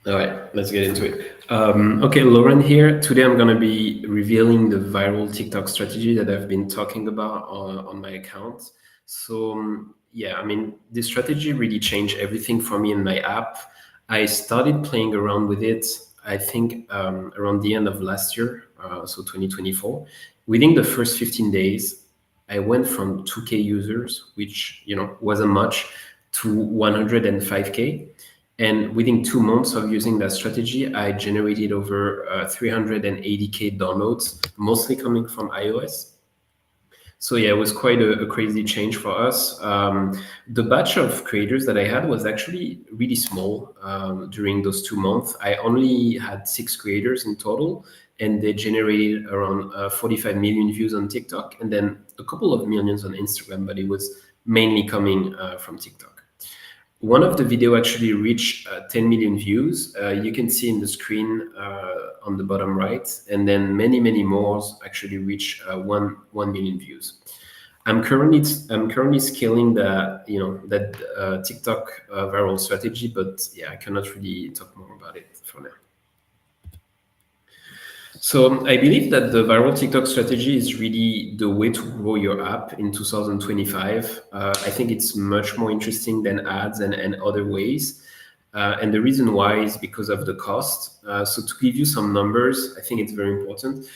All right, let's get into it. Okay, Lauren here. Today I'm going to be revealing the viral TikTok strategy that I've been talking about on my account. Yeah, I mean, this strategy really changed everything for me in my app. I started playing around with it, I think, around the end of last year, so 2024. Within the first 15 days, I went from 2K users, which, wasn't much, to 105K. And within 2 months of using that strategy, I generated over 380K downloads, mostly coming from iOS. So yeah, it was quite a crazy change for us. The batch of creators that I had was actually really small during those 2 months. I only had 6 creators in total, and they generated around 45 million views on TikTok, and then a couple of millions on Instagram. But it was mainly coming from TikTok. One of the video actually reached 10 million views. You can see in the screen on the bottom right, and then many more actually reach 1 million views. I'm currently scaling that TikTok viral strategy, but yeah, I cannot really talk more about it for now. So I believe that the viral TikTok strategy is really the way to grow your app in 2025. I think it's much more interesting than ads and other ways. And the reason why is because of the cost. So to give you some numbers, I think it's very important.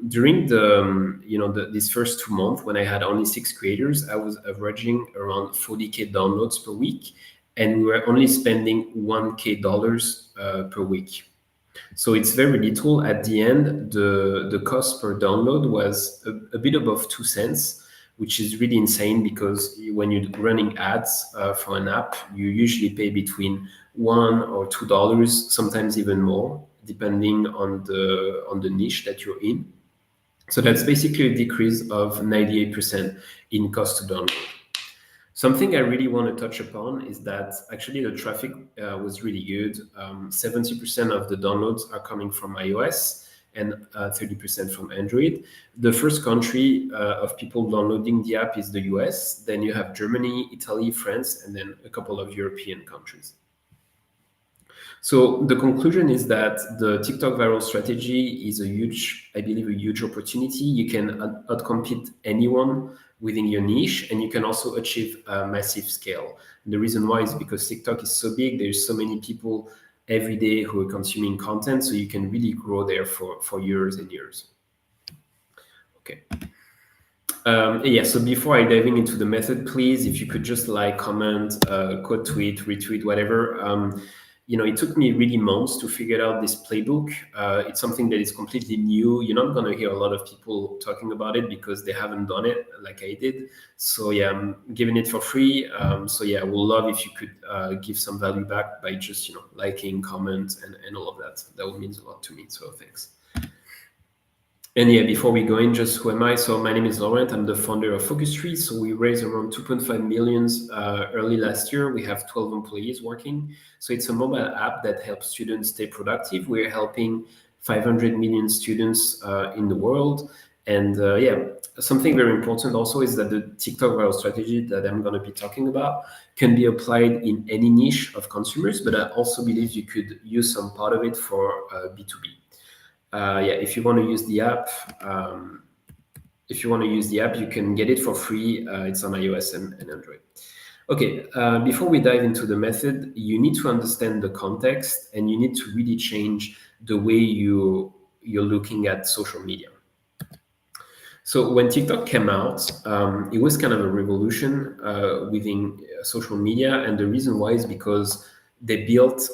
During this first 2 months, when I had only 6 creators, I was averaging around 40K downloads per week, and we were only spending $1K per week. So it's very little. At the end, the cost per download was a bit above 2 cents, which is really insane because when you're running ads for an app, you usually pay between $1 or $2, sometimes even more, depending on the niche that you're in. So that's basically a decrease of 98% in cost to download. Something I really want to touch upon is that actually the traffic was really good. 70% of the downloads are coming from iOS and 30% from Android. The first country of people downloading the app is the US. Then you have Germany, Italy, France, and then a couple of European countries. So the conclusion is that the TikTok viral strategy is I believe, a huge opportunity. You can outcompete anyone within your niche, and you can also achieve a massive scale. And the reason why is because TikTok is so big. There's so many people every day who are consuming content, so you can really grow there for years and years. Okay. Yeah, so before I diving into the method, please, if you could just like, comment, quote tweet, retweet, whatever. It took me really months to figure out this playbook. It's something that is completely new. You're not going to hear a lot of people talking about it because they haven't done it like I did. So yeah, I'm giving it for free. So yeah, I would love if you could give some value back by just liking, comment, and all of that. That would mean a lot to me. So thanks. And yeah, before we go in, just who am I? So my name is Laurent. I'm the founder of Focus3. So we raised around 2.5 millions early last year. We have 12 employees working. So it's a mobile app that helps students stay productive. We're helping 500 million students in the world. And yeah, something very important also is that the TikTok viral strategy that I'm going to be talking about can be applied in any niche of consumers, but I also believe you could use some part of it for B2B. Yeah, if you want to use the app, you can get it for free. It's on iOS and Android. Okay, before we dive into the method, you need to understand the context, and you need to really change the way you're looking at social media. So when TikTok came out, it was kind of a revolution within social media, and the reason why is because they built,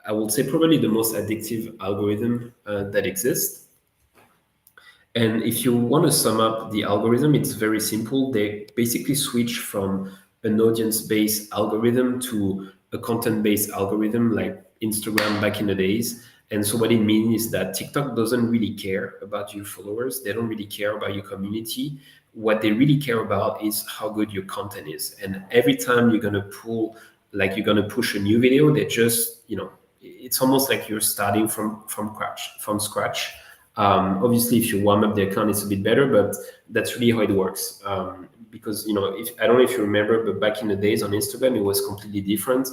I would say, probably the most addictive algorithm that exists. And if you want to sum up the algorithm, it's very simple. They basically switch from an audience-based algorithm to a content-based algorithm like Instagram back in the days. And so what it means is that TikTok doesn't really care about your followers. They don't really care about your community. What they really care about is how good your content is. And every time you're going to push a new video, they just, it's almost like you're starting from scratch. Obviously, if you warm up the account, it's a bit better, but that's really how it works. Because if I don't know if you remember, but back in the days on Instagram, it was completely different.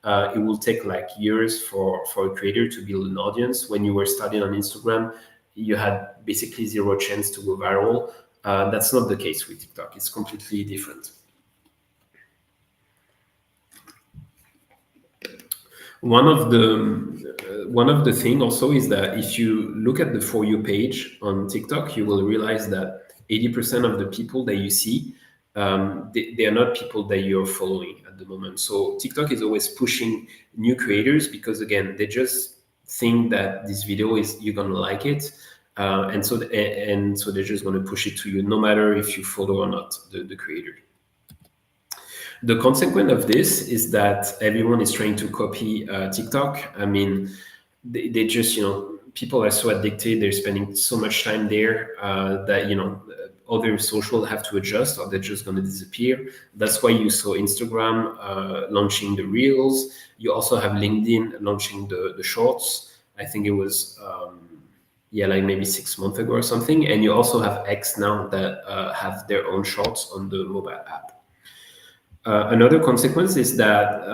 it will take like years for a creator to build an audience. When you were starting on Instagram, you had basically zero chance to go viral. That's not the case with TikTok. It's completely different. One of the thing also is that if you look at the For You page on TikTok, you will realize that 80% of the people that you see, they are not people that you're following at the moment. So TikTok is always pushing new creators because again, they just think that this video is you're gonna like it, and so they're just gonna push it to you, no matter if you follow or not the creator. The consequence of this is that everyone is trying to copy TikTok. I mean, they just, people are so addicted. They're spending so much time there that, other social have to adjust or they're just going to disappear. That's why you saw Instagram launching the Reels. You also have LinkedIn launching the Shorts. I think it was, like maybe 6 months ago or something. And you also have X now that have their own Shorts on the mobile app. Another consequence is that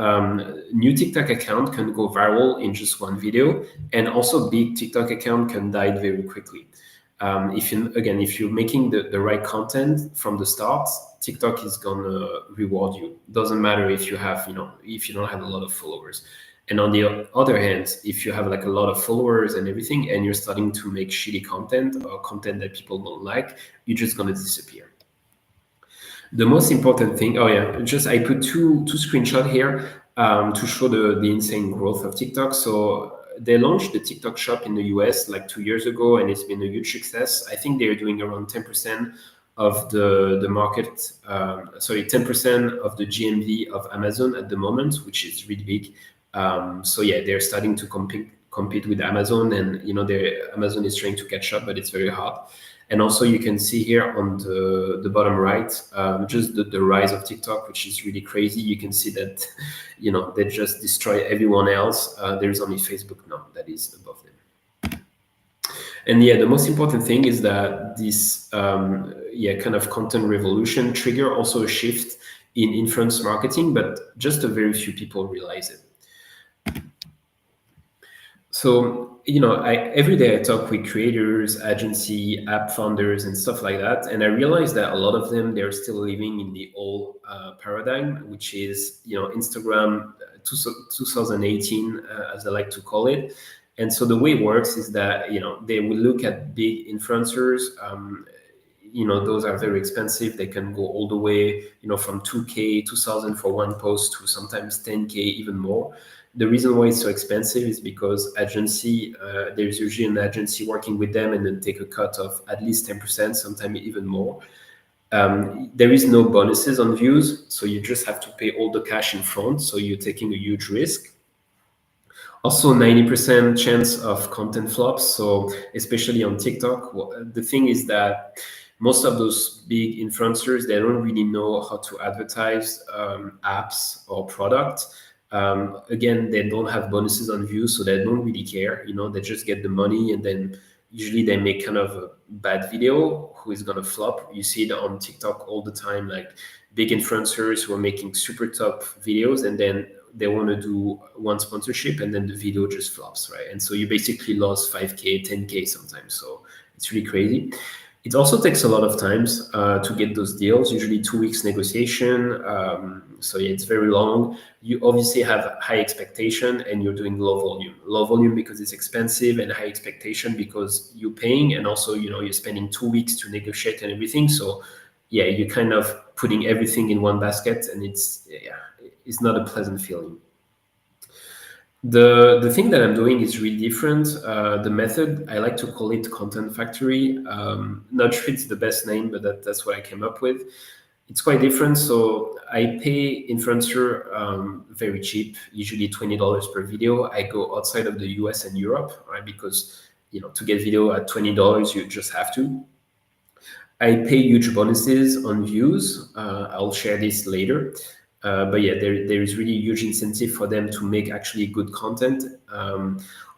new TikTok account can go viral in just one video, and also big TikTok account can die very quickly. If you're making the right content from the start, TikTok is gonna reward you. Doesn't matter if you have, if you don't have a lot of followers. And on the other hand, if you have like a lot of followers and everything, and you're starting to make shitty content or content that people don't like, you're just gonna disappear. The most important thing, just I put two screenshots here to show the insane growth of TikTok. So they launched the TikTok shop in the US like 2 years ago, and it's been a huge success. I think they're doing around 10% of the market, 10% of the GMV of Amazon at the moment, which is really big. They're starting to compete with Amazon, and Amazon is trying to catch up, but it's very hard. And also you can see here on the bottom right, just the rise of TikTok, which is really crazy. You can see that, they just destroy everyone else. There's only Facebook now that is above them. And the most important thing is that this, kind of content revolution trigger also a shift in influence marketing, but just a very few people realize it. So, every day I talk with creators, agency, app founders, and stuff like that. And I realize that a lot of them, they're still living in the old paradigm, which is, Instagram 2018, as I like to call it. And so the way it works is that, they will look at big influencers. Those are very expensive. They can go all the way, from 2K, 2000 for one post to sometimes 10K, even more. The reason why it's so expensive is because there's usually an agency working with them and then take a cut of at least 10%, sometimes even more. There is no bonuses on views, so you just have to pay all the cash in front. So you're taking a huge risk. Also, 90% chance of content flops. So especially on TikTok, the thing is that most of those big influencers, they don't really know how to advertise apps or products. Again, they don't have bonuses on views, so they don't really care. They just get the money, and then usually they make kind of a bad video who is gonna flop. You see it on TikTok all the time, like big influencers who are making super top videos, and then they want to do one sponsorship, and then the video just flops, right? And so you basically lost 5K, 10K sometimes. So it's really crazy. It also takes a lot of times to get those deals, usually 2 weeks negotiation. It's very long. You obviously have high expectation and you're doing low volume. Low volume because it's expensive, and high expectation because you're paying, and also, you're spending 2 weeks to negotiate and everything. So you're kind of putting everything in one basket, and it's not a pleasant feeling. The thing that I'm doing is really different. The method, I like to call it Content Factory. Not sure it's the best name, but that's what I came up with. It's quite different. So I pay influencer very cheap, usually $20 per video. I go outside of the US and Europe, right? Because to get video at $20, you just have to. I pay huge bonuses on views. I'll share this later. There is really huge incentive for them to make actually good content.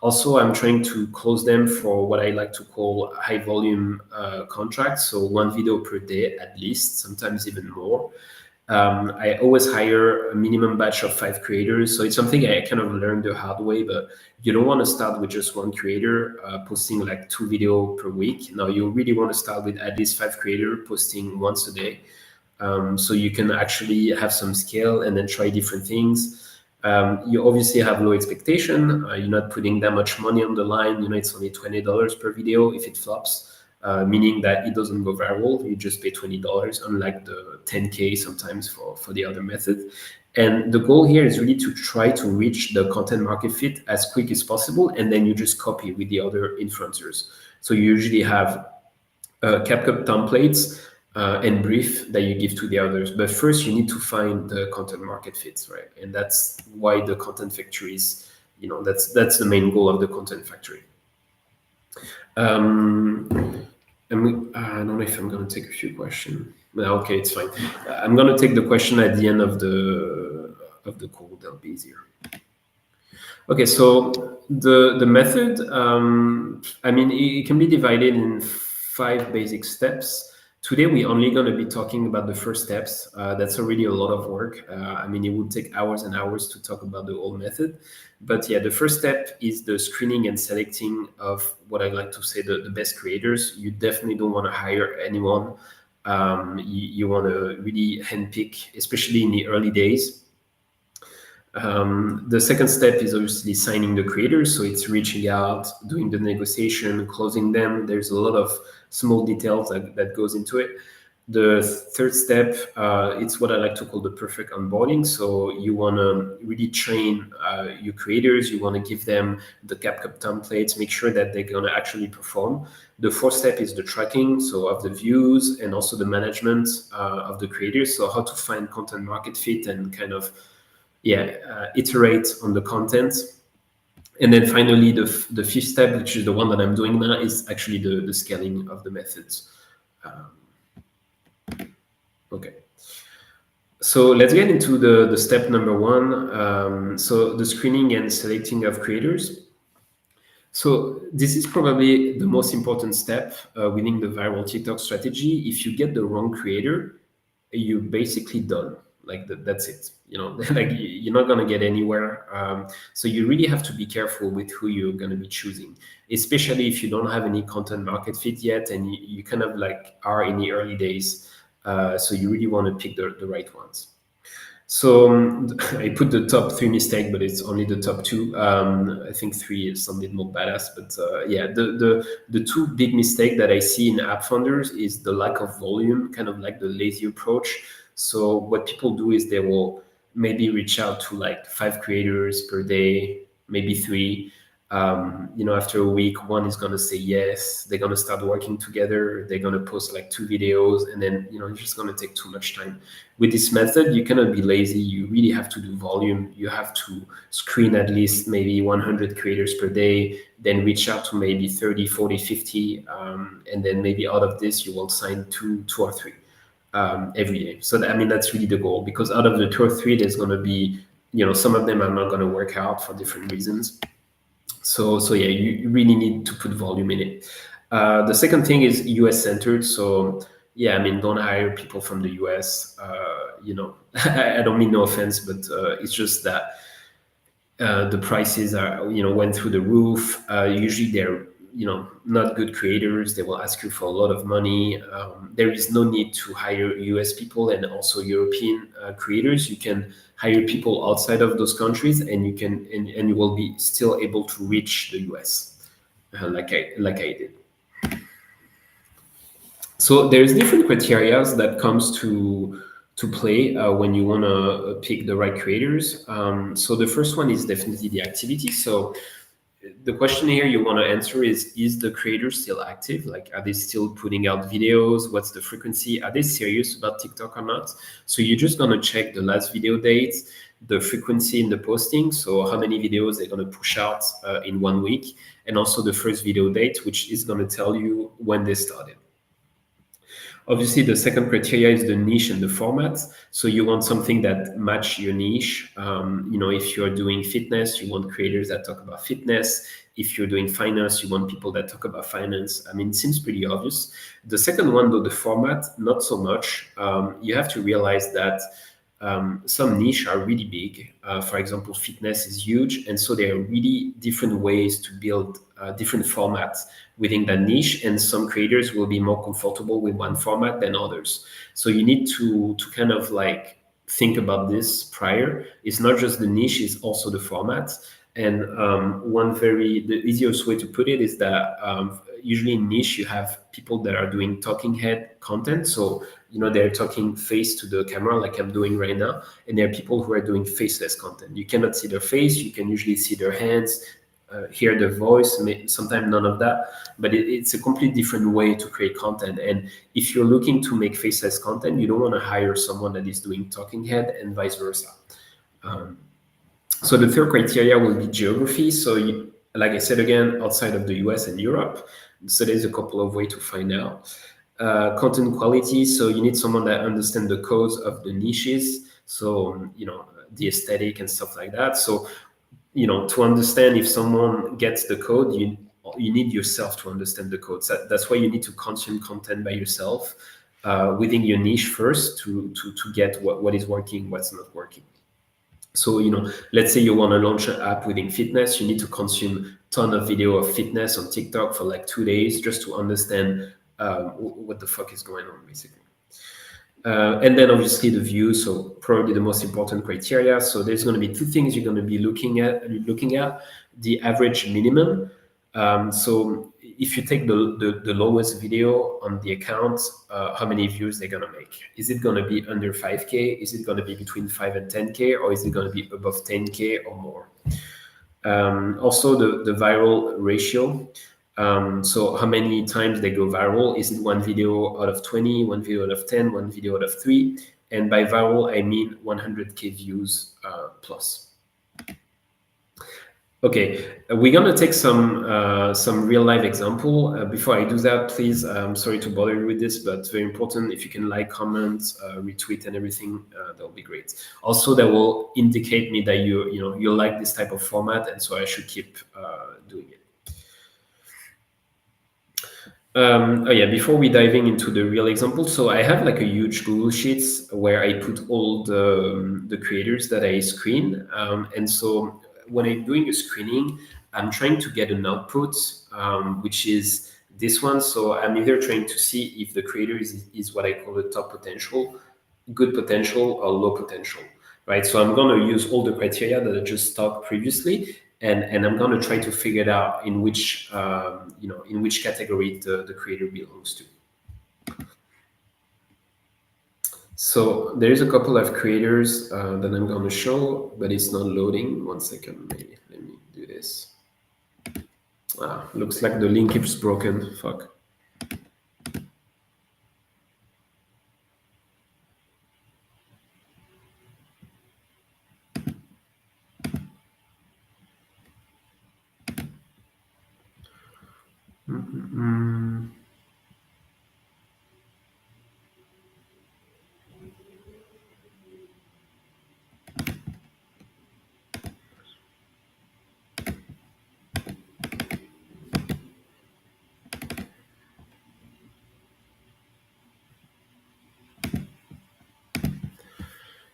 Also, I'm trying to close them for what I like to call high volume contracts. So one video per day at least, sometimes even more. I always hire a minimum batch of 5 creators. So it's something I kind of learned the hard way, but you don't want to start with just one creator posting like 2 videos per week. Now you really want to start with at least 5 creators posting once a day. So you can actually have some scale and then try different things. You obviously have low expectation. You're not putting that much money on the line. It's only $20 per video if it flops. Meaning that it doesn't go viral. You just pay $20, unlike the 10K sometimes for the other method. And the goal here is really to try to reach the content market fit as quick as possible, and then you just copy with the other influencers. So you usually have CapCut templates and brief that you give to the others. But first, you need to find the content market fits, right? And that's why the content factory is, that's the main goal of the content factory. I don't know if I'm going to take a few questions. No, okay, it's fine. I'm going to take the question at the end of the call. That'll be easier. Okay, so the method, it can be divided in 5 basic steps. Today, we're only going to be talking about the first steps. That's already a lot of work. It would take hours and hours to talk about the whole method. But yeah, the first step is the screening and selecting of what I like to say the best creators. You definitely don't want to hire anyone. You want to really handpick, especially in the early days. The second step is obviously signing the creators. So it's reaching out, doing the negotiation, closing them. There's a lot of small details that goes into it. The third step, it's what I like to call the perfect onboarding. So you want to really train your creators. You want to give them the CapCut templates, make sure that they're going to actually perform. The fourth step is the tracking, so of the views and also the management of the creators. So how to find content market fit and kind of iterate on the content. And then finally, the fifth step, which is the one that I'm doing now, is actually the scaling of the methods. Okay. So let's get into the step number 1. So the screening and selecting of creators. So this is probably the most important step within the viral TikTok strategy. If you get the wrong creator, you're basically done. Like that's it. Like you're not gonna get anywhere. So you really have to be careful with who you're gonna be choosing, especially if you don't have any content market fit yet, and you kind of like are in the early days. So you really want to pick the right ones. So I put the top 3 mistakes, but it's only the top 2. I think 3 is something more badass. But the 2 big mistakes that I see in app founders is the lack of volume, kind of like the lazy approach. So what people do is they will maybe reach out to like 5 creators per day, maybe 3. After a week, 1 is going to say yes. They're going to start working together. They're going to post like 2 videos, and then it's just going to take too much time. With this method, you cannot be lazy. You really have to do volume. You have to screen at least maybe 100 creators per day, then reach out to maybe 30, 40, 50, and then maybe out of this, you will sign two or 3 every day. So that's really the goal, because out of the 2 or 3, there's going to be, some of them are not going to work out for different reasons. So yeah, you really need to put volume in it. The second thing is US centered. So yeah, don't hire people from the US. I don't mean no offense, but it's just that the prices are went through the roof. Usually they're not good creators. They will ask you for a lot of money. There is no need to hire US people and also European creators. You can hire people outside of those countries, and you will be still able to reach the US like I did. So there's different criteria that comes to play when you want to pick the right creators. So the first one is definitely the activity. So the question here you want to answer is the creator still active? Like, are they still putting out videos? What's the frequency? Are they serious about TikTok or not? So you're just going to check the last video dates, the frequency in the posting. So how many videos they're going to push out in 1 week, and also the first video date, which is going to tell you when they started. Obviously, the second criteria is the niche and the format. So you want something that match your niche. If you're doing fitness, you want creators that talk about fitness. If you're doing finance, you want people that talk about finance. I mean, it seems pretty obvious. The second one, though, the format, not so much. You have to realize that some niche are really big. For example, fitness is huge, and so there are really different ways to build different formats within that niche. And some creators will be more comfortable with one format than others. So you need to kind of like think about this prior. It's not just the niche; it's also the format. And the easiest way to put it is that usually in niche you have people that are doing talking head content. So they're talking face to the camera like I'm doing right now, and there are people who are doing faceless content. You cannot see their face. You can usually see their hands, hear their voice. Sometimes none of that, but it's a completely different way to create content. And if you're looking to make faceless content, you don't want to hire someone that is doing talking head and vice versa. So the third criteria will be geography. So, like I said again, outside of the US and Europe. So there's a couple of ways to find out. Content quality. So you need someone that understands the codes of the niches. So the aesthetic and stuff like that. So to understand if someone gets the code, you need yourself to understand the code. So that's why you need to consume content by yourself within your niche first to get what is working, what's not working. So, let's say you want to launch an app within fitness, you need to consume a ton of video of fitness on TikTok for like 2 days just to understand what the fuck is going on, basically. And then obviously the view, so probably the most important criteria. So there's going to be two things you're going to be looking at: the average minimum. So if you take the lowest video on the account, how many views they're going to make? Is it going to be under 5K? Is it going to be between 5 and 10K? Or is it going to be above 10K or more? Also the viral ratio. So how many times they go viral? Is it one video out of 20, one video out of 10, one video out of 3? And by viral, I mean 100K views plus. Okay, we're gonna take some real life example. Before I do that, please, I'm sorry to bother you with this, but very important. If you can like, comment, retweet, and everything, that'll be great. Also, that will indicate me that you like this type of format, and so I should keep doing it. Before we diving into the real example, so I have like a huge Google Sheets where I put all the creators that I screen, and so when I'm doing a screening, I'm trying to get an output, which is this one. So I'm either trying to see if the creator is what I call the top potential, good potential, or low potential, right? So I'm going to use all the criteria that I just talked previously, and I'm going to try to figure it out in which category the creator belongs to. So there is a couple of creators that I'm going to show, but it's not loading. 1 second, maybe. Let me do this. Looks like the link is broken. Fuck.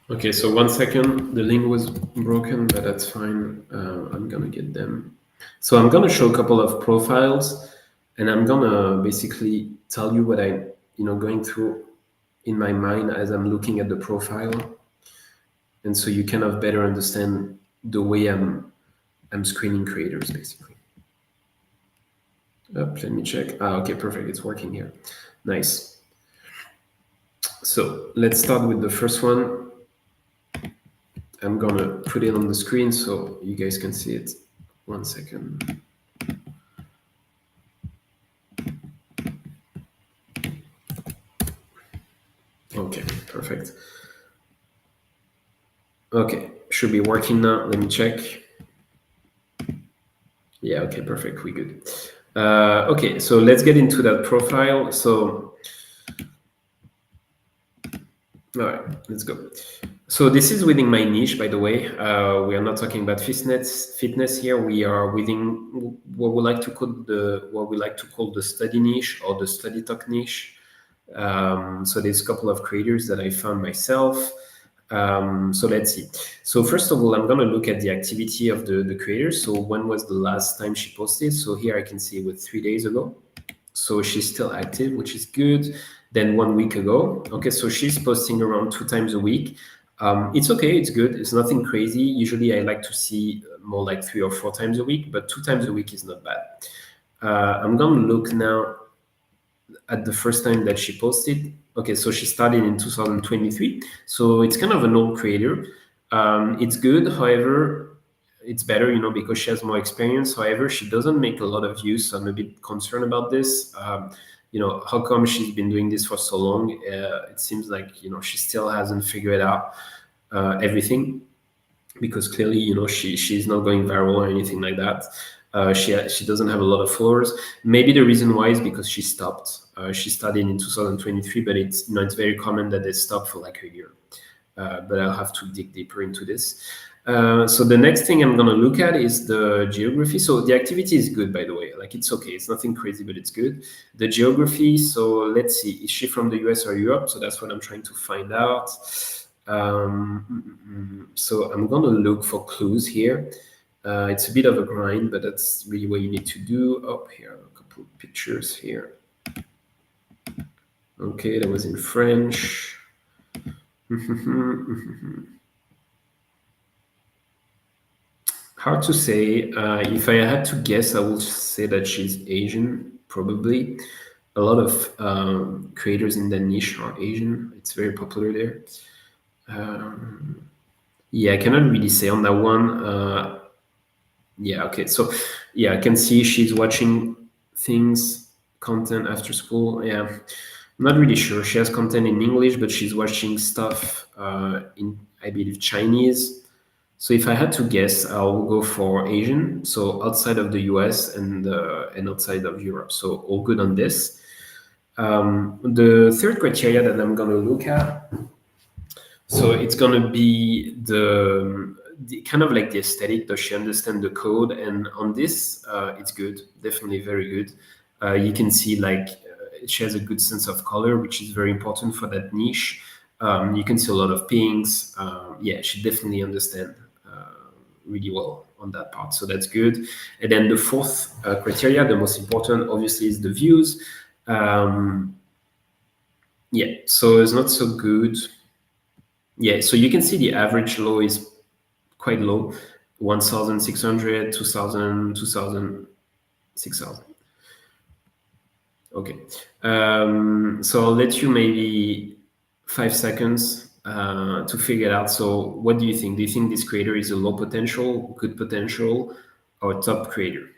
Okay, so 1 second. The link was broken, but that's fine. I'm gonna get them. So I'm gonna show a couple of profiles, and I'm gonna basically tell you what I going through in my mind as I'm looking at the profile, and so you kind of better understand the way I'm screening creators, basically. Let me check. Okay, perfect. It's working here. Nice. So let's start with the first one. I'm gonna put it on the screen so you guys can see it. 1 second. Okay, perfect. Okay, should be working now. Let me check. Yeah, okay, perfect. We good. Okay, so let's get into that profile. So All right, let's go. So this is within my niche, by the way. We are not talking about fitness here. We are within what we like to call the study niche or the study talk niche. So there's a couple of creators that I found myself. So let's see. So first of all, I'm gonna look at the activity of the creators. So when was the last time she posted? So here I can see it was 3 days ago. So she's still active, which is good. Then 1 week ago, okay, so she's posting around 2 times a week. It's okay, it's good, it's nothing crazy. Usually I like to see more like 3 or 4 times a week, but 2 times a week is not bad. I'm gonna look now at the first time that she posted. Okay, so she started in 2023, so it's kind of an old creator. It's good, however, it's better, because she has more experience. However, she doesn't make a lot of views, so I'm a bit concerned about this. How come she's been doing this for so long? It seems like she still hasn't figured out everything, because clearly she's not going viral or anything like that. She doesn't have a lot of followers. Maybe the reason why is because she stopped. She started in 2023, but it's very common that they stop for like a year. But I'll have to dig deeper into this. So the next thing I'm gonna look at is the geography. So the activity is good, by the way. Like it's okay. It's nothing crazy, but it's good. The geography. So let's see. Is she from the US or Europe? So that's what I'm trying to find out. So I'm gonna look for clues here. It's a bit of a grind, but that's really what you need to do. Oh, here are a couple of pictures here. Okay, that was in French. Hard to say. If I had to guess, I would say that she's Asian, probably. A lot of creators in that niche are Asian. It's very popular there. Yeah, I cannot really say on that one. Yeah, okay. So, yeah, I can see she's watching things, content after school. Yeah, I'm not really sure. She has content in English, but she's watching stuff in, I believe, Chinese. So if I had to guess, I'll go for Asian. So outside of the US and outside of Europe. So all good on this. The third criteria that I'm gonna look at, so it's gonna be the kind of like the aesthetic. Does she understand the code? And on this, it's good, definitely very good. You can see like she has a good sense of color, which is very important for that niche. You can see a lot of pinks. Yeah, she definitely understand really well on that part, so that's good. And then the fourth criteria, the most important, obviously, is the views. Um, yeah, so it's not so good. Yeah, so you can see the average low is quite low, 1,600, 2,000, 2,000, 6,000. Okay. So I'll let you maybe 5 seconds to figure it out. So what do you think? Do you think this creator is a low potential, good potential, or top creator?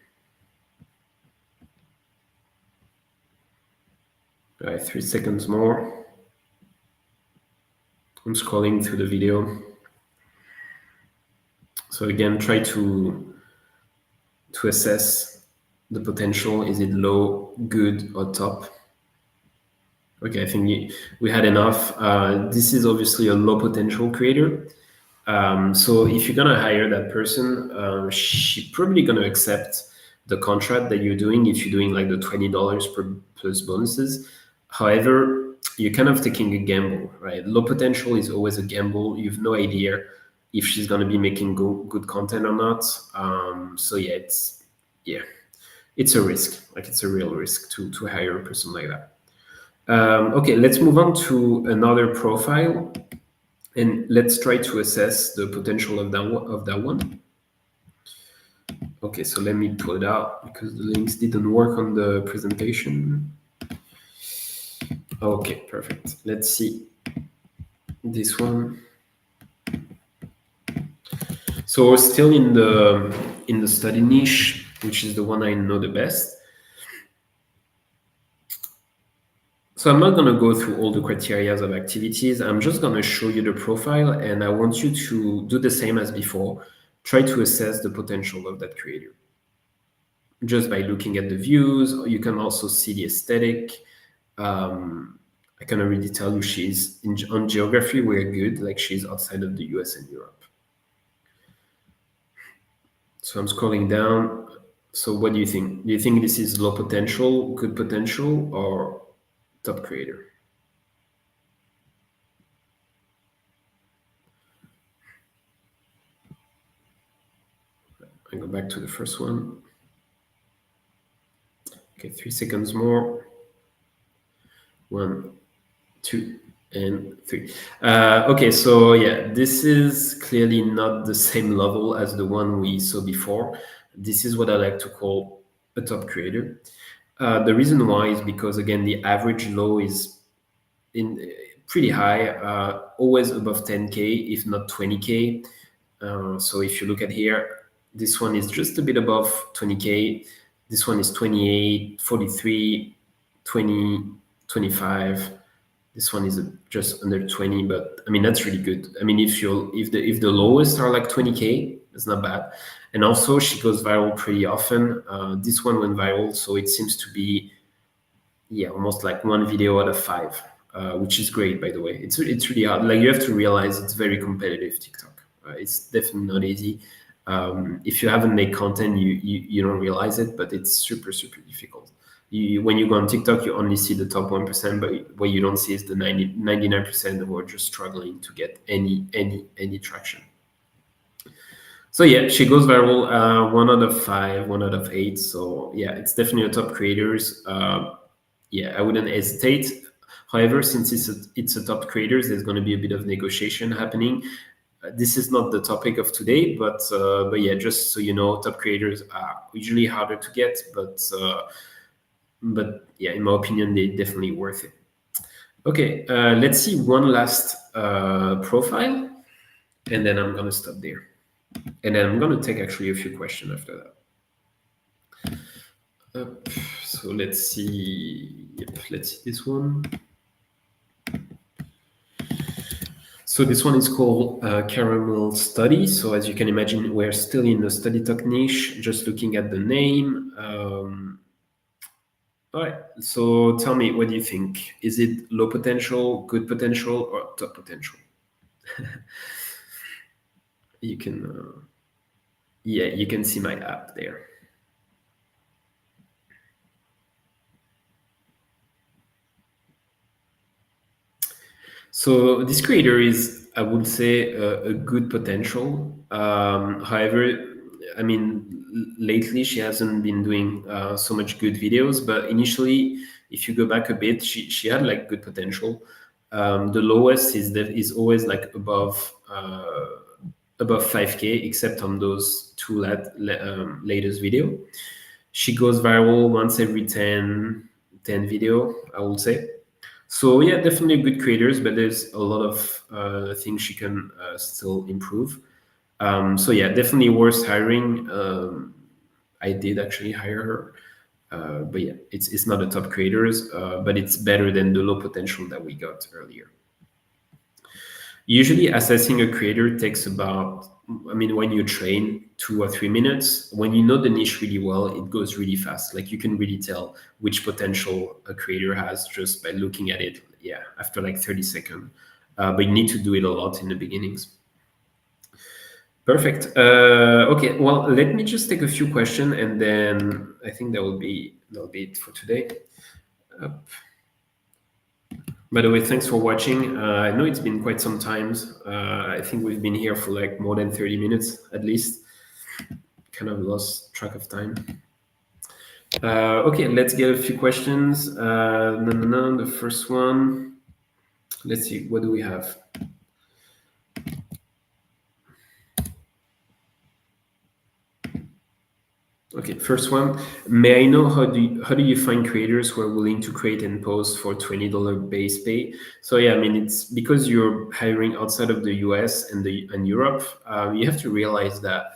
All right, 3 seconds more. I'm scrolling through the video. So again, try to assess the potential. Is it low, good, or top? Okay, I think we had enough. This is obviously a low potential creator. So if you're gonna hire that person, she probably gonna accept the contract that you're doing if you're doing like the $20 per plus bonuses. However, you're kind of taking a gamble, right? Low potential is always a gamble. You've no idea if she's gonna be making good content or not. So yeah, it's a risk. Like it's a real risk to hire a person like that. Okay, let's move on to another profile, and let's try to assess the potential of that one. Okay, so let me pull it out because the links didn't work on the presentation. Okay, perfect. Let's see this one. So we're still in the study niche, which is the one I know the best. So I'm not going to go through all the criteria of activities. I'm just going to show you the profile, and I want you to do the same as before. Try to assess the potential of that creator just by looking at the views. You can also see the aesthetic. I can already tell you she's on geography. We're good. Like she's outside of the US and Europe. So I'm scrolling down. So what do you think? Do you think this is low potential, good potential, or top creator? I go back to the first one. Okay, 3 seconds more. 1, 2, and 3. Okay, so yeah, this is clearly not the same level as the one we saw before. This is what I like to call a top creator. The reason why is because again the average low is in pretty high, always above 10k, if not 20k. So if you look at here, this one is just a bit above 20k. This one is 28, 43, 20, 25. This one is just under 20, but I mean that's really good. I mean if the lowest are like 20k, it's not bad. And also she goes viral pretty often. This one went viral, so it seems to be almost like one video out of five, which is great, by the way. It's really hard. Like you have to realize it's very competitive TikTok. It's definitely not easy. If you haven't made content, you don't realize it, but it's super difficult. When you go on TikTok, you only see the top 1%, but what you don't see is the 99% who are just struggling to get any traction. So yeah, she goes viral, 1 out of 5, 1 out of 8. So yeah, it's definitely a top creators. I wouldn't hesitate. However, since it's a top creators, there's going to be a bit of negotiation happening. This is not the topic of today, but yeah, just so you know, top creators are usually harder to get, but yeah, in my opinion, they're definitely worth it. Okay, let's see one last profile, and then I'm gonna stop there, and then I'm gonna take actually a few questions after that. So let's see. Yep, let's see this one. So this one is called Caramel Study. So as you can imagine, we're still in the study talk niche, just looking at the name. All right. So tell me, what do you think? Is it low potential, good potential, or top potential? You can, you can see my app there. So this creator is, I would say, a good potential. However, I mean, lately she hasn't been doing so much good videos. But initially, if you go back a bit, she had like good potential. The lowest is always like above 5k, except on those two latest video. She goes viral once every 10 video, I would say. So yeah, definitely good creators, but there's a lot of things she can still improve. So yeah, definitely worth hiring. I did actually hire her, but yeah, it's not a top creators, but it's better than the low potential that we got earlier. Usually, assessing a creator takes about, I mean, when you train, 2 or 3 minutes. When you know the niche really well, it goes really fast. Like you can really tell which potential a creator has just by looking at it. Yeah, after like 30 seconds. But you need to do it a lot in the beginnings. Perfect. Okay. Well, let me just take a few questions, and then I think that'll be it for today. By the way, thanks for watching. I know it's been quite some time. I think we've been here for like more than 30 minutes at least. Kind of lost track of time. Okay, let's get a few questions. The first one. Let's see, what do we have? Okay, first one. May I know how do you find creators who are willing to create and post for $20 base pay? So yeah, I mean it's because you're hiring outside of the US and Europe. You have to realize that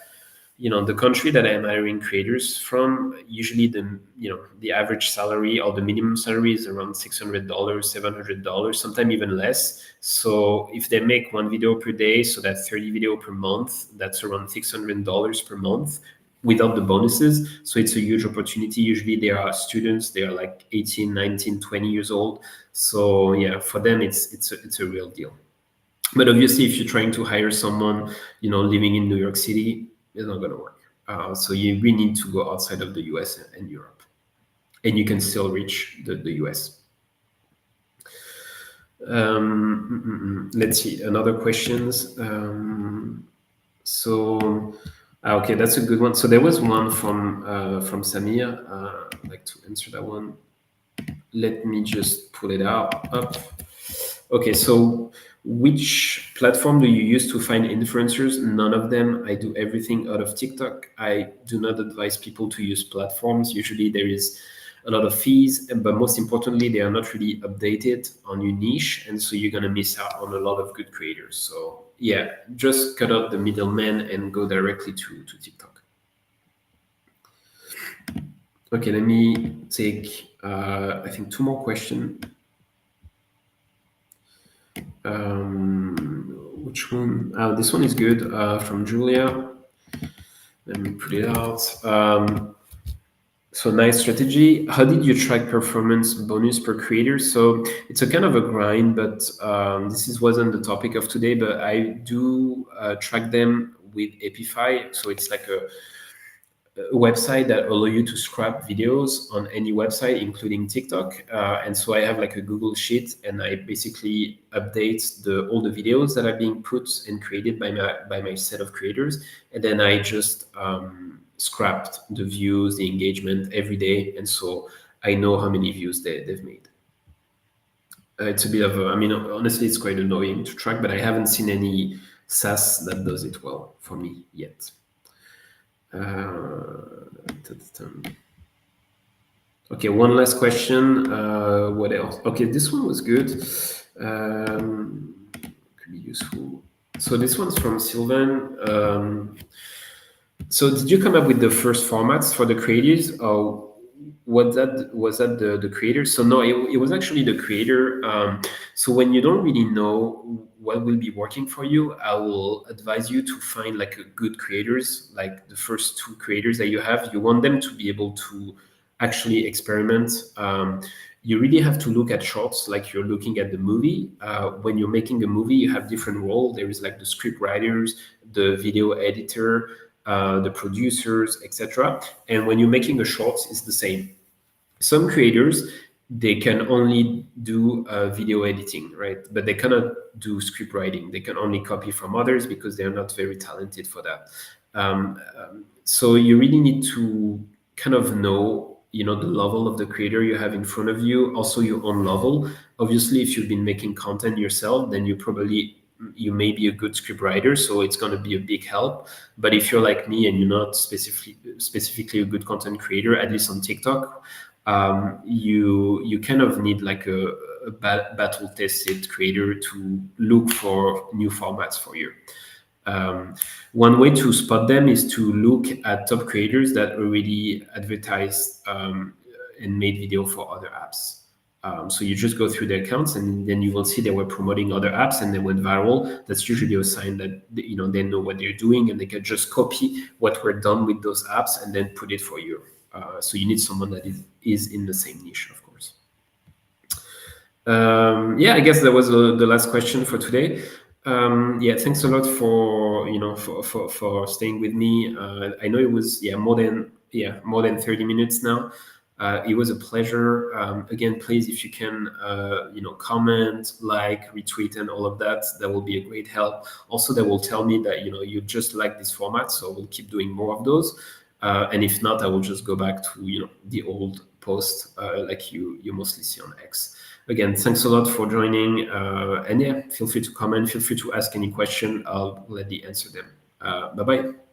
the country that I'm hiring creators from, usually the average salary or the minimum salary is around $600, $700, sometimes even less. So if they make one video per day, so that's 30 video per month, that's around $600 per month, without the bonuses. So it's a huge opportunity. Usually there are students, they are like 18, 19, 20 years old. So yeah, for them, it's a real deal. But obviously, if you're trying to hire someone, living in New York City, it's not going to work. So you really need to go outside of the US and Europe, and you can still reach the US. Let's see another questions. Okay, that's a good one. So there was one from Samir. I'd like to answer that one. Let me just pull it out up. Okay, so which platform do you use to find influencers? None of them. I do everything out of TikTok. I do not advise people to use platforms. Usually there is a lot of fees, but most importantly, they are not really updated on your niche. And so you're going to miss out on a lot of good creators. So yeah, just cut out the middleman and go directly to TikTok. Okay, let me take, I think, two more questions. Which one? This one is good, from Julia. Let me put it out. So nice strategy. How did you track performance bonus per creator? So it's a kind of a grind, but wasn't the topic of today. But I do track them with Epify. So it's like a website that allow you to scrap videos on any website, including TikTok. And so I have like a Google Sheet, and I basically update all the videos that are being put and created by my set of creators, and then I just scrapped the views, the engagement every day, and so I know how many views they've made. It's a bit of I mean, honestly, it's quite annoying to track, but I haven't seen any SaaS that does it well for me yet. Okay, one last question. What else? Okay, this one was good. Could be useful. So this one's from Sylvan. So did you come up with the first formats for the creators, or was that the creator? So no, it was actually the creator. So when you don't really know what will be working for you, I will advise you to find like a good creators, like the first two creators that you have. You want them to be able to actually experiment. You really have to look at shorts like you're looking at the movie. When you're making a movie, you have different roles. There is like the script writers, the video editor, the producers, etc. And when you're making a shorts, it's the same. Some creators, they can only do video editing, right? But they cannot do script writing. They can only copy from others because they're not very talented for that. So you really need to kind of know the level of the creator you have in front of you, also your own level. Obviously, if you've been making content yourself, then you may be a good script writer, so it's going to be a big help. But if you're like me and you're not specifically a good content creator, at least on TikTok, you kind of need like a battle tested creator to look for new formats for you. One way to spot them is to look at top creators that already advertise and made video for other apps. So you just go through their accounts, and then you will see they were promoting other apps and they went viral. That's usually a sign that they know what they're doing, and they can just copy what were done with those apps and then put it for you. So you need someone that is in the same niche, of course. Yeah, I guess that was the last question for today. Yeah, thanks a lot for for staying with me. I know it was more than 30 minutes now. It was a pleasure. Again, please, if you can, comment, like, retweet, and all of that, that will be a great help. Also, that will tell me that you just like this format, so we'll keep doing more of those. And if not, I will just go back to the old post like you mostly see on X. Again, thanks a lot for joining. And yeah, feel free to comment. Feel free to ask any question. I'll gladly answer them. Bye bye.